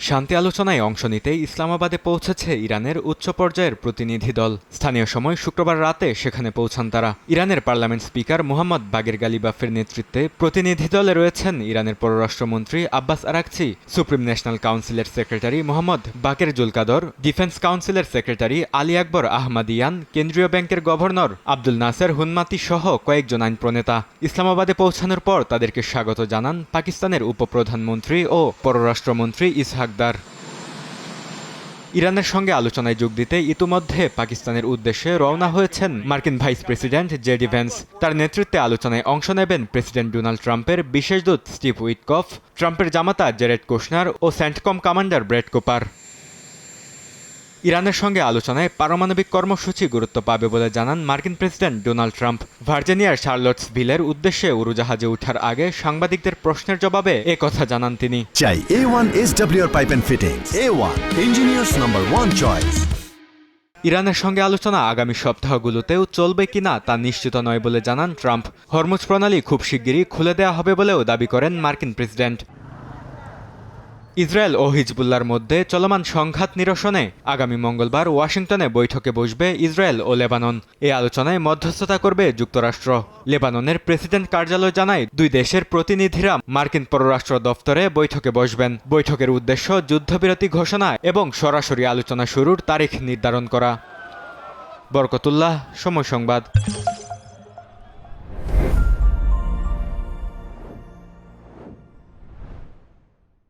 শান্তি আলোচনায় অংশ নিতে ইসলামাবাদে পৌঁছেছে ইরানের উচ্চ পর্যায়ের প্রতিনিধি দল। স্থানীয় সময় শুক্রবার রাতে সেখানে পৌঁছান তারা। ইরানের পার্লামেন্ট স্পিকার মোহাম্মদ বাগের গালিবাফের নেতৃত্বে প্রতিনিধি দলে রয়েছেন ইরানের পররাষ্ট্রমন্ত্রী আব্বাস আরাকচি, সুপ্রিম ন্যাশনাল কাউন্সিলের সেক্রেটারি মোহাম্মদ বাকের জুলকাদর, ডিফেন্স কাউন্সিলের সেক্রেটারি আলী আকবর আহমাদিয়ান, কেন্দ্রীয় ব্যাংকের গভর্নর আব্দুল নাসের হুনমাতি সহ কয়েকজন আইন প্রণেতা। ইসলামাবাদে পৌঁছানোর পর তাদেরকে স্বাগত জানান পাকিস্তানের উপপ্রধানমন্ত্রী ও পররাষ্ট্রমন্ত্রী ইসহাক দার। ইরানের সঙ্গে আলোচনায় যোগ দিতে ইতিমধ্যে পাকিস্তানের উদ্দেশ্যে রওনা হয়েছেন মার্কিন ভাইস প্রেসিডেন্ট জেডি ভ্যান্স। তার নেতৃত্বে আলোচনায় অংশ নেবেন প্রেসিডেন্ট ডোনাল্ড ট্রাম্পের বিশেষ দূত স্টিভ উইটকফ, ট্রাম্পের জামাতা জেরেড কুশনার ও সেন্টকম কমান্ডার ব্রেড কুপার। ইরানের সঙ্গে আলোচনায় পারমাণবিক কর্মসূচি গুরুত্ব পাবে বলে জানান মার্কিন প্রেসিডেন্ট ডোনাল্ড ট্রাম্প। ভার্জিনিয়ার শার্লটসভিলের উদ্দেশ্যে উড়োজাহাজে ওঠার আগে সাংবাদিকদের প্রশ্নের জবাবে একথা জানান তিনি। চাই A1 SWR pipe and fittings. A1 engineers number 1 choice. ইরানের সঙ্গে আলোচনা আগামী সপ্তাহগুলোতেও চলবে কিনা তা নিশ্চিত নয় বলে জানান ট্রাম্প। হরমুজ প্রণালী খুব শিগগিরই খুলে দেওয়া হবে বলেও দাবি করেন মার্কিন প্রেসিডেন্ট। ইসরায়েল ও হিজবুল্লাহর মধ্যে চলমান সংঘাত নিরসনে আগামী মঙ্গলবার ওয়াশিংটনে বৈঠকে বসবে ইসরায়েল ও লেবানন। এই আলোচনায় মধ্যস্থতা করবে যুক্তরাষ্ট্র। লেবাননের প্রেসিডেন্ট কার্যালয় জানায়, দুই দেশের প্রতিনিধিরা মার্কিন পররাষ্ট্র দফতরে বৈঠকে বসবেন। বৈঠকের উদ্দেশ্য যুদ্ধবিরতি ঘোষণা এবং সরাসরি আলোচনা শুরুর তারিখ নির্ধারণ করা। বরকতুল্লাহ, সময় সংবাদ।